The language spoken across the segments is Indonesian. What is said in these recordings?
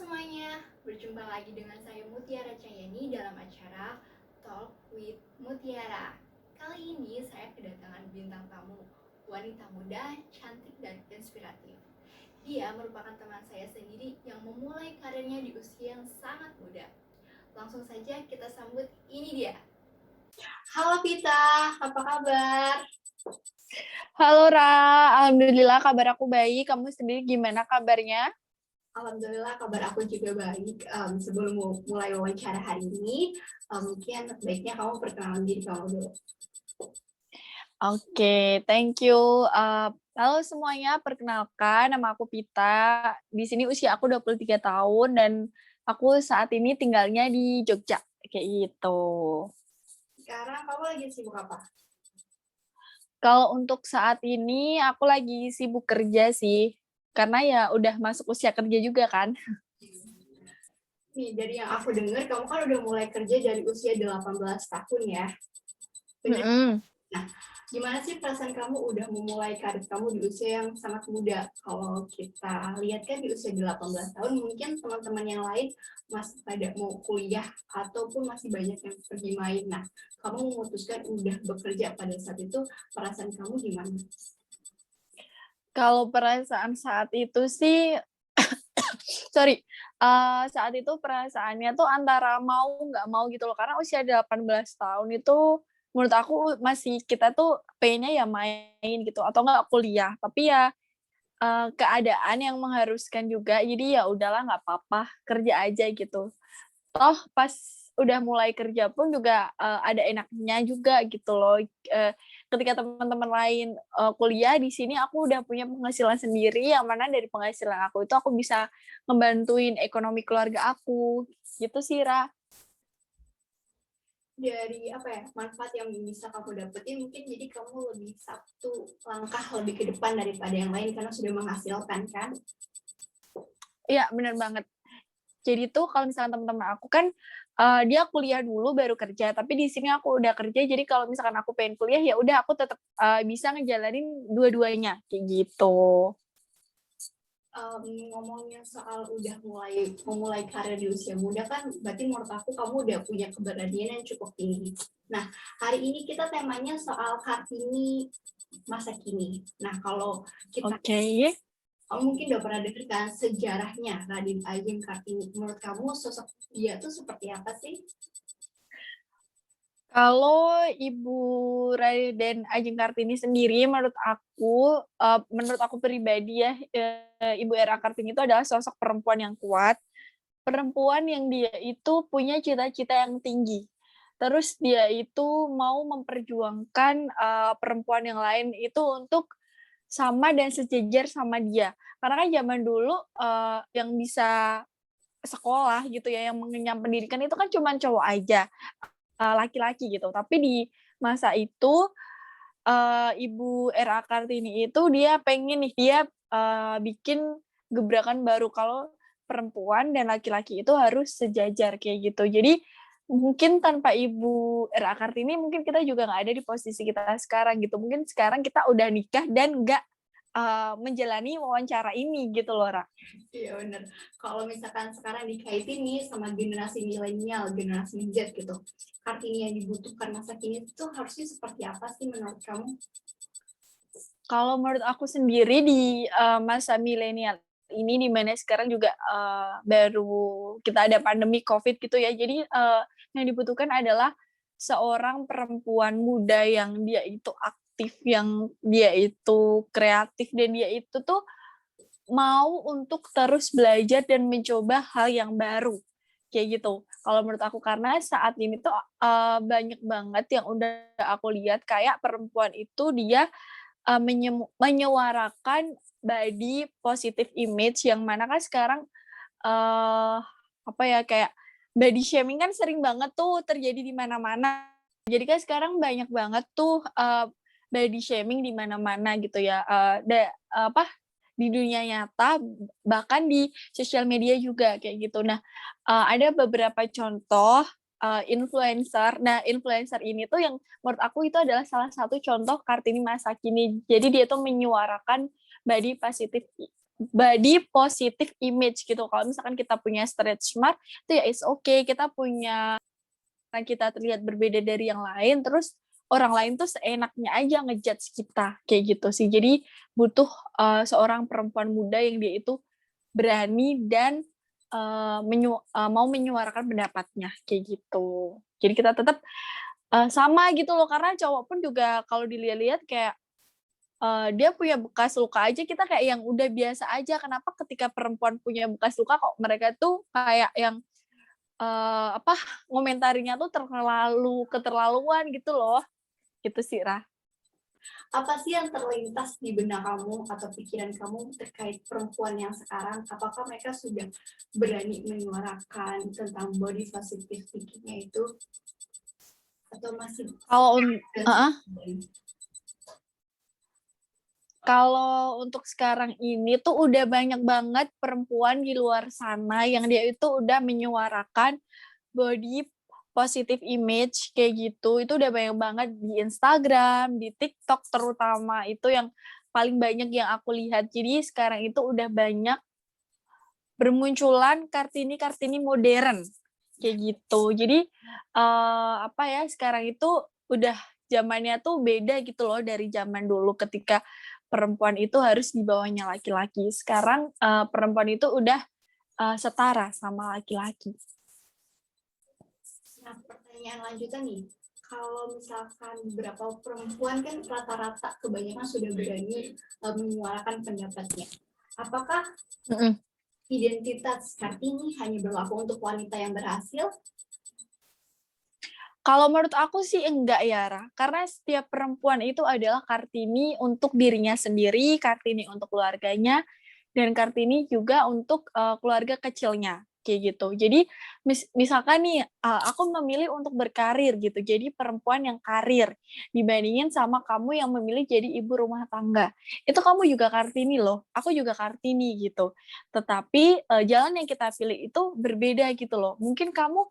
semuanya, berjumpa lagi dengan saya Mutiara Cahyani dalam acara Talk with Mutiara. Kali ini saya kedatangan bintang tamu, wanita muda, cantik dan inspiratif. Dia merupakan teman saya sendiri yang memulai karirnya di usia yang sangat muda. Langsung saja kita sambut, ini dia. Halo Pita, apa kabar? Halo Ra, Alhamdulillah kabar aku baik. Kamu sendiri gimana kabarnya? Alhamdulillah kabar aku juga baik. Sebelum mulai wawancara hari ini, mungkin baiknya kamu perkenalan diri kamu dulu. Oke, thank you. Halo semuanya, perkenalkan nama aku Pita. Di sini usia aku 23 tahun dan aku saat ini tinggalnya di Jogja, kayak gitu. Sekarang kamu lagi sibuk apa? Kalau untuk saat ini aku lagi sibuk kerja sih, karena ya udah masuk usia kerja juga kan. Nih, dari yang aku dengar, kamu kan udah mulai kerja dari usia 18 tahun ya. Bener? Nah, gimana sih perasaan kamu udah memulai karir kamu di usia yang sangat muda? Kalau kita lihat kan di usia 18 tahun, mungkin teman-teman yang lain masih pada mau kuliah ataupun masih banyak yang pergi main. Nah, kamu memutuskan udah bekerja pada saat itu, perasaan kamu gimana? Kalau perasaan saat itu sih, sorry, saat itu perasaannya tuh antara mau nggak mau gitu loh, karena usia 18 tahun itu menurut aku masih kita tuh pengennya ya main gitu atau nggak kuliah. Tapi ya, keadaan yang mengharuskan juga, jadi ya udahlah nggak apa-apa, kerja aja gitu. Toh pas udah mulai kerja pun juga, ada enaknya juga gitu loh, ketika teman-teman lain, kuliah di sini aku udah punya penghasilan sendiri, yang mana dari penghasilan aku itu aku bisa ngebantuin ekonomi keluarga aku, gitu sih, Ra. Dari apa ya, manfaat yang bisa kamu dapetin, mungkin jadi kamu lebih satu langkah lebih ke depan daripada yang lain karena sudah menghasilkan kan? Iya, bener banget. Jadi tuh kalau misalkan teman-teman aku kan, dia kuliah dulu baru kerja, tapi di sini aku udah kerja, jadi kalau misalkan aku pengen kuliah, ya udah aku tetap, bisa ngejalanin dua-duanya, kayak gitu. Ngomongnya soal udah memulai karir di usia muda kan, berarti menurut aku kamu udah punya keberanian yang cukup tinggi. Nah, hari ini kita temanya soal Kartini masa kini. Nah, kalau kita Oke. kamu mungkin udah pernah dengar kan sejarahnya Raden Ajeng Kartini. Menurut kamu sosok dia tuh seperti apa sih? Kalau Ibu Raden Ajeng Kartini sendiri menurut aku pribadi ya, Ibu R.A. Kartini itu adalah sosok perempuan yang kuat, perempuan yang dia itu punya cita-cita yang tinggi. Terus dia itu mau memperjuangkan, perempuan yang lain itu untuk sama dan sejajar sama dia. Karena kan zaman dulu, yang bisa sekolah gitu ya, yang mengenyam pendidikan itu kan cuman cowok aja. Laki-laki gitu. Tapi di masa itu, Ibu R.A. Kartini itu dia pengen nih, dia, bikin gebrakan baru kalau perempuan dan laki-laki itu harus sejajar, kayak gitu. Jadi, mungkin tanpa Ibu R.A. Kartini mungkin kita juga nggak ada di posisi kita sekarang gitu. Mungkin sekarang kita udah nikah dan nggak, menjalani wawancara ini gitu loh, Ra. Iya benar. Kalau misalkan sekarang dikaitin nih sama generasi milenial, generasi Z gitu, Kartini yang dibutuhkan masa kini itu harusnya seperti apa sih menurut kamu? Kalau menurut aku sendiri di, masa milenial ini, di mana sekarang juga, baru kita ada pandemi Covid gitu ya. Jadi, yang dibutuhkan adalah seorang perempuan muda yang dia itu aktif, yang dia itu kreatif, dan dia itu tuh mau untuk terus belajar dan mencoba hal yang baru, kayak gitu. Kalau menurut aku, karena saat ini tuh, banyak banget yang udah aku lihat kayak perempuan itu dia menyuarakan body positive image, yang mana kan sekarang, apa ya, kayak body shaming kan sering banget tuh terjadi di mana-mana. Jadi kan sekarang banyak banget tuh, body shaming di mana-mana gitu ya, apa, di dunia nyata, bahkan di sosial media juga, kayak gitu. Nah, ada beberapa contoh, influencer. Nah, influencer ini tuh yang menurut aku itu adalah salah satu contoh Kartini masa kini. Jadi dia tuh menyuarakan body positive body positive image gitu. Kalau misalkan kita punya stretch mark, itu ya it's okay. Kita punya, karena kita terlihat berbeda dari yang lain, terus orang lain tuh seenaknya aja ngejudge kita, kayak gitu sih. Jadi butuh seorang perempuan muda yang dia itu berani dan mau menyuarakan pendapatnya, kayak gitu. Jadi kita tetap sama gitu loh, karena cowok pun juga kalau dilihat-lihat kayak dia punya bekas luka aja kita kayak yang udah biasa aja. Kenapa ketika perempuan punya bekas luka kok mereka tuh kayak yang ngomentarinya tuh keterlaluan gitu loh. Gitu sih, Rah. Apa sih yang terlintas di benak kamu atau pikiran kamu terkait perempuan yang sekarang? Apakah mereka sudah berani menyuarakan tentang body positive thinking-nya itu? Atau masih Kalau dan Kalau untuk sekarang ini tuh udah banyak banget perempuan di luar sana yang dia itu udah menyuarakan body positive image kayak gitu. Itu udah banyak banget di Instagram, di TikTok terutama, itu yang paling banyak yang aku lihat. Jadi sekarang itu udah banyak bermunculan Kartini-Kartini modern kayak gitu. Jadi sekarang itu udah zamannya tuh beda gitu loh dari zaman dulu ketika perempuan itu harus di bawahnya laki-laki. Sekarang perempuan itu udah setara sama laki-laki. Nah, pertanyaan lanjutan nih, kalau misalkan beberapa perempuan kan rata-rata kebanyakan sudah berani menyuarakan pendapatnya. Apakah identitas Kartini hanya berlaku untuk wanita yang berhasil? Kalau menurut aku sih enggak ya, Ra. Karena setiap perempuan itu adalah Kartini untuk dirinya sendiri, Kartini untuk keluarganya, dan Kartini juga untuk keluarga kecilnya, kayak gitu. Jadi misalkan nih, aku memilih untuk berkarir gitu, jadi perempuan yang karir, dibandingin sama kamu yang memilih jadi ibu rumah tangga. Itu kamu juga Kartini loh, aku juga Kartini gitu. Tetapi jalan yang kita pilih itu berbeda gitu loh. Mungkin kamu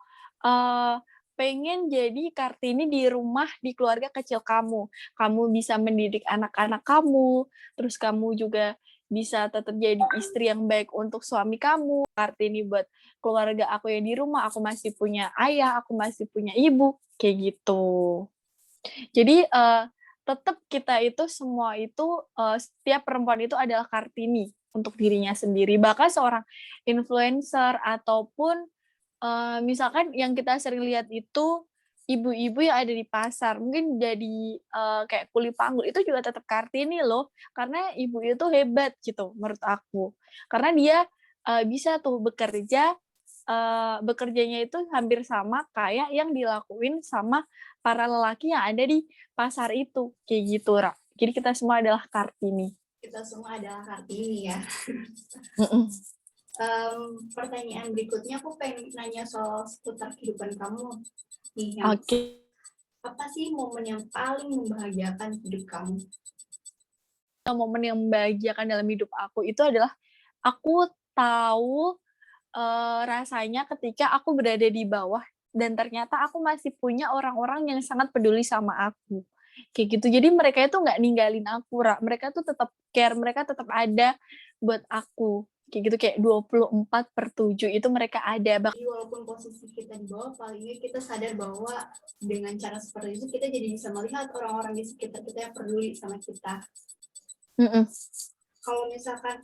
pengen jadi Kartini di rumah, di keluarga kecil kamu. Kamu bisa mendidik anak-anak kamu, terus kamu juga bisa tetap jadi istri yang baik untuk suami kamu. Kartini buat keluarga aku yang di rumah, aku masih punya ayah, aku masih punya ibu, kayak gitu. Jadi tetap kita itu semua itu setiap perempuan itu adalah Kartini untuk dirinya sendiri. Bahkan seorang influencer ataupun misalkan yang kita sering lihat itu ibu-ibu yang ada di pasar, mungkin jadi kayak kuli panggul, itu juga tetap Kartini loh, karena ibu itu hebat gitu menurut aku. Karena dia bisa tuh bekerjanya itu hampir sama kayak yang dilakuin sama para lelaki yang ada di pasar itu, kayak gitu, Ra. Jadi kita semua adalah Kartini. Kita semua adalah Kartini ya. Mm-mm. Pertanyaan berikutnya aku pengen nanya soal seputar kehidupan kamu. Oke. Apa sih momen yang paling membahagiakan hidup kamu? Momen yang membahagiakan dalam hidup aku itu adalah aku tahu rasanya ketika aku berada di bawah dan ternyata aku masih punya orang-orang yang sangat peduli sama aku. Kayak gitu. Jadi mereka itu nggak ninggalin aku, Ra. Mereka tuh tetap care, mereka tetap ada buat aku. Kayak gitu, kayak 24/7 itu mereka ada. Jadi walaupun posisi kita di bawah, paling nggak kita sadar bahwa dengan cara seperti itu kita jadi bisa melihat orang-orang di sekitar kita yang peduli sama kita. Kalau misalkan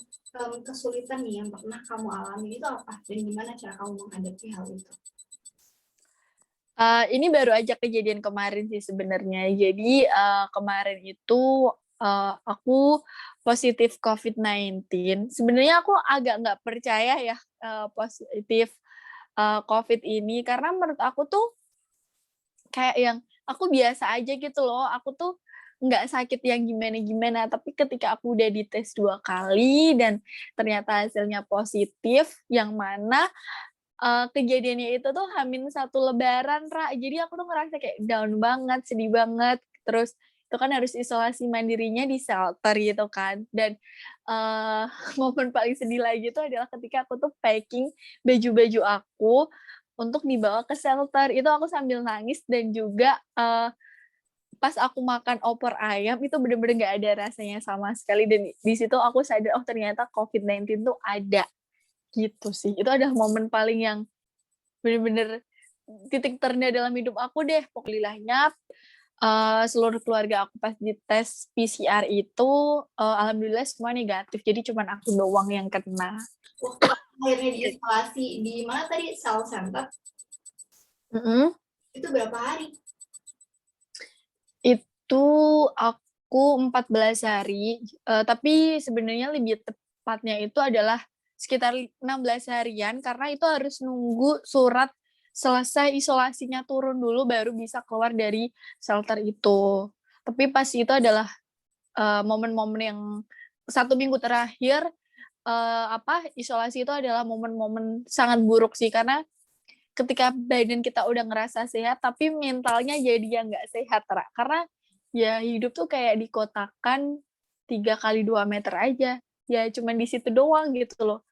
kesulitan nih yang pernah kamu alami itu apa? Dan gimana cara kamu menghadapi hal itu? Ini baru aja kejadian kemarin sih sebenarnya. Jadi kemarin itu aku positif COVID-19. Sebenarnya aku agak nggak percaya ya positif COVID ini, karena menurut aku tuh kayak yang aku biasa aja gitu loh. Aku tuh nggak sakit yang gimana-gimana, tapi ketika aku udah dites 2 kali dan ternyata hasilnya positif, yang mana kejadiannya itu tuh H-1 Lebaran, Ra. Jadi aku tuh ngerasa kayak down banget, sedih banget. Terus itu kan harus isolasi mandirinya di shelter gitu kan. Dan momen paling sedih lagi itu adalah ketika aku tuh packing baju-baju aku untuk dibawa ke shelter. Itu aku sambil nangis dan juga pas aku makan opor ayam itu bener-bener nggak ada rasanya sama sekali dan di situ aku sadar, oh ternyata COVID-19 tuh ada, gitu sih. Itu adalah momen paling yang bener-bener titik terendah dalam hidup aku deh. Alhamdulillahnya, seluruh keluarga aku pas dites PCR itu, alhamdulillah semua negatif, jadi cuman aku doang yang kena. Waktu akhirnya diisolasi di mana tadi, Cell Center? Itu berapa hari? Itu aku 14 hari, tapi sebenarnya lebih tepatnya itu adalah sekitar 16 harian karena itu harus nunggu surat selesai isolasinya turun dulu baru bisa keluar dari shelter itu. Tapi pas itu adalah, momen-momen yang 1 minggu terakhir, isolasi itu adalah momen-momen sangat buruk sih karena ketika badan kita udah ngerasa sehat, tapi mentalnya jadi yang nggak sehat, Ra. Karena, ya hidup tuh kayak dikotakkan 3 kali 2 meter aja. Ya cuman di situ doang gitu loh.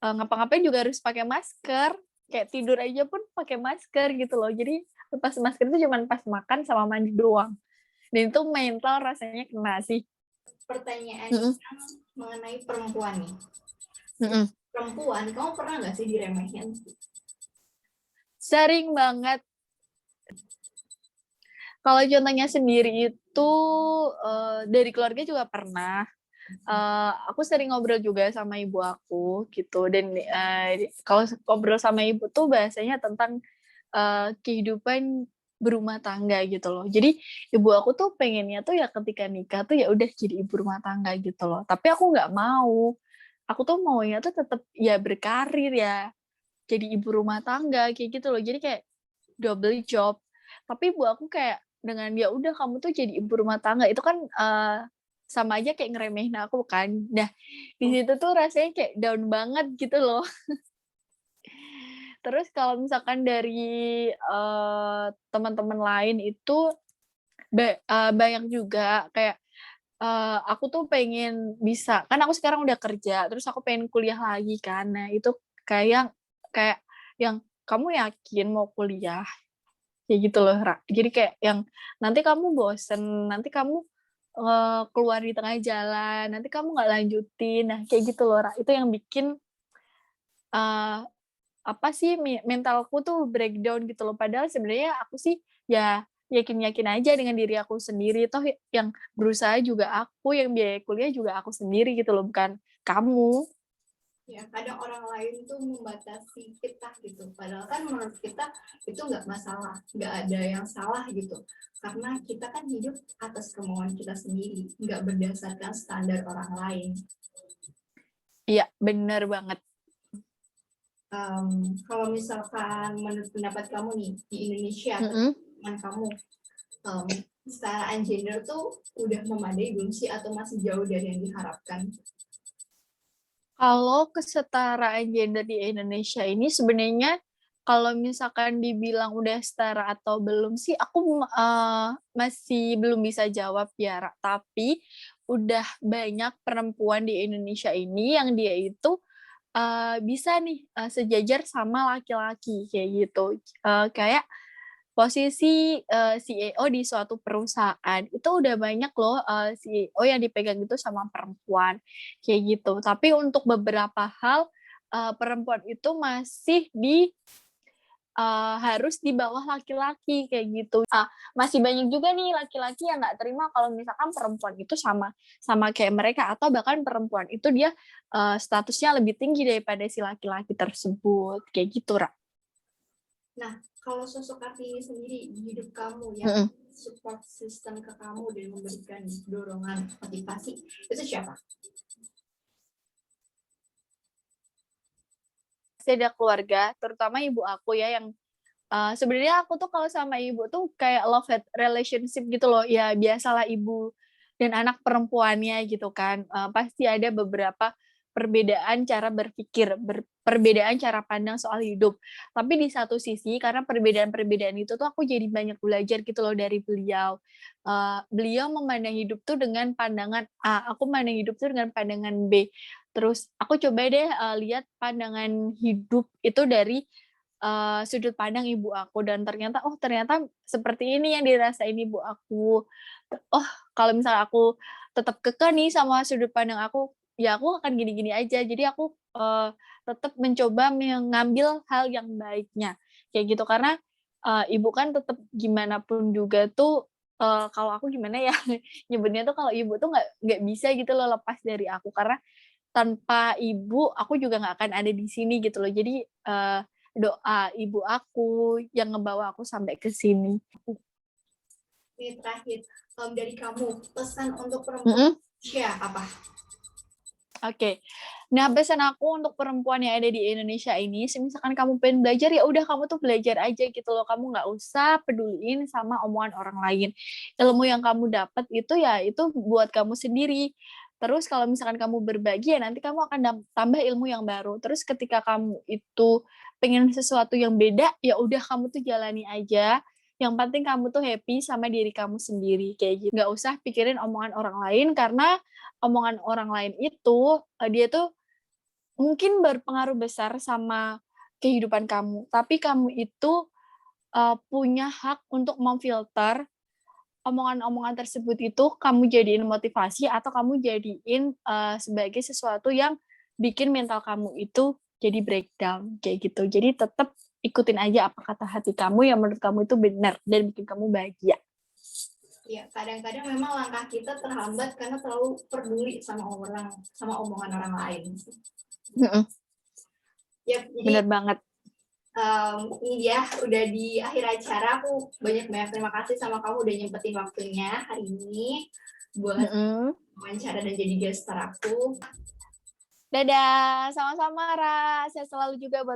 Ngapa-ngapain juga harus pakai masker, kayak tidur aja pun pakai masker gitu loh. Jadi lepas masker itu cuman pas makan sama mandi doang. Dan itu mental rasanya kena sih. Pertanyaannya kan mengenai perempuan nih. Perempuan, kamu pernah nggak sih diremehin? Sering banget. Kalau contohnya sendiri itu, dari keluarga juga pernah. Aku sering ngobrol juga sama ibu aku gitu dan, kalau ngobrol sama ibu tuh bahasanya tentang, kehidupan berumah tangga gitu loh. Jadi ibu aku tuh pengennya tuh ya ketika nikah tuh ya udah jadi ibu rumah tangga gitu loh, tapi aku nggak mau. Aku tuh maunya tuh tetep ya berkarir ya, jadi ibu rumah tangga kayak gitu loh. Jadi kayak double job. Tapi ibu aku kayak dengan, "Ya udah kamu tuh jadi ibu rumah tangga." Itu kan, sama aja kayak ngeremehin aku kan. Nah, di situ tuh rasanya kayak down banget gitu loh. Terus kalau misalkan dari, teman-teman lain itu banyak juga kayak, aku tuh pengen bisa kan aku sekarang udah kerja, terus aku pengen kuliah lagi kan. Nah, itu kayak kayak yang, "Kamu yakin mau kuliah?" Kayak gitu loh, Ra. Jadi kayak yang, nanti kamu bosen, nanti kamu, keluar di tengah jalan, nanti kamu nggak lanjutin. Nah, kayak gitu loh, Ra. Itu yang bikin, eee, apa sih, mentalku tuh breakdown gitu loh. Padahal sebenarnya aku sih, ya yakin-yakin aja dengan diri aku sendiri, toh yang berusaha juga aku, yang biaya kuliah juga aku sendiri gitu loh, bukan kamu. Ya, kadang orang lain tuh membatasi kita gitu. Padahal kan menurut kita itu nggak masalah, nggak ada yang salah gitu. Karena kita kan hidup atas kemauan kita sendiri, nggak berdasarkan standar orang lain. Iya, bener banget. Kalau misalkan menurut pendapat kamu nih, di Indonesia, teman kamu, kesetaraan gender tuh udah memadai belum sih atau masih jauh dari yang diharapkan? Kalau kesetaraan gender di Indonesia ini sebenarnya kalau misalkan dibilang udah setara atau belum sih aku, masih belum bisa jawab ya, Ra. Tapi udah banyak perempuan di Indonesia ini yang dia itu, bisa nih, sejajar sama laki-laki kayak gitu. Kayak posisi, CEO di suatu perusahaan, itu udah banyak loh, CEO yang dipegang itu sama perempuan, kayak gitu. Tapi untuk beberapa hal, perempuan itu masih harus di bawah laki-laki, kayak gitu. Masih banyak juga nih laki-laki yang nggak terima kalau misalkan perempuan itu sama sama kayak mereka, atau bahkan perempuan itu dia, statusnya lebih tinggi daripada si laki-laki tersebut, kayak gitu, Ra. Nah, kalau sosok Kartini sendiri di hidup kamu yang support system ke kamu dan memberikan dorongan motivasi, itu siapa? Pasti ada keluarga, terutama ibu aku ya yang, sebenarnya aku tuh kalau sama ibu tuh kayak love hate relationship gitu loh. Ya biasalah ibu dan anak perempuannya gitu kan, pasti ada beberapa perbedaan cara berpikir, perbedaan cara pandang soal hidup. Tapi di satu sisi karena perbedaan-perbedaan itu tuh aku jadi banyak belajar gitu loh dari beliau. Beliau memandang hidup tuh dengan pandangan A, aku memandang hidup tuh dengan pandangan B. Terus aku coba deh, lihat pandangan hidup itu dari sudut pandang ibu aku dan ternyata, oh ternyata seperti ini yang dirasain ibu aku. Oh, kalau misalnya aku tetap kekeh nih sama sudut pandang aku, ya aku akan gini-gini aja. Jadi aku, tetap mencoba mengambil hal yang baiknya, kayak gitu. Karena, ibu kan tetap gimana pun juga tuh, kalau aku gimana ya, nyebutnya tuh kalau ibu tuh nggak bisa gitu loh lepas dari aku. Karena tanpa ibu, aku juga nggak akan ada di sini gitu loh. Jadi, doa ibu aku yang ngebawa aku sampai ke sini. Ini terakhir, dari kamu, pesan untuk perempuan Mhm. Indonesia apa? Oke. Nah, pesan aku untuk perempuan yang ada di Indonesia ini, misalkan kamu pengen belajar, ya udah kamu tuh belajar aja gitu loh. Kamu nggak usah peduliin sama omongan orang lain. Ilmu yang kamu dapat itu ya itu buat kamu sendiri. Terus kalau misalkan kamu berbagi ya nanti kamu akan tambah ilmu yang baru. Terus ketika kamu itu pengen sesuatu yang beda, ya udah kamu tuh jalani aja. Yang penting kamu tuh happy sama diri kamu sendiri kayak gitu. Nggak usah pikirin omongan orang lain karena omongan orang lain itu, dia tuh mungkin berpengaruh besar sama kehidupan kamu, tapi kamu itu, punya hak untuk memfilter omongan-omongan tersebut itu kamu jadiin motivasi atau kamu jadiin, sebagai sesuatu yang bikin mental kamu itu jadi breakdown, kayak gitu. Jadi tetap ikutin aja apa kata hati kamu yang menurut kamu itu benar dan bikin kamu bahagia. Ya, kadang-kadang memang langkah kita terhambat karena terlalu peduli sama omongan orang lain. Mhm, Ya, jadi bener banget. ini dia udah di akhir acara. Aku banyak-banyak terima kasih sama kamu udah nyempetin waktunya hari ini buat Mhm. wawancara dan jadi guest star aku. Dadah, sama-sama Ra, sehat selalu juga buat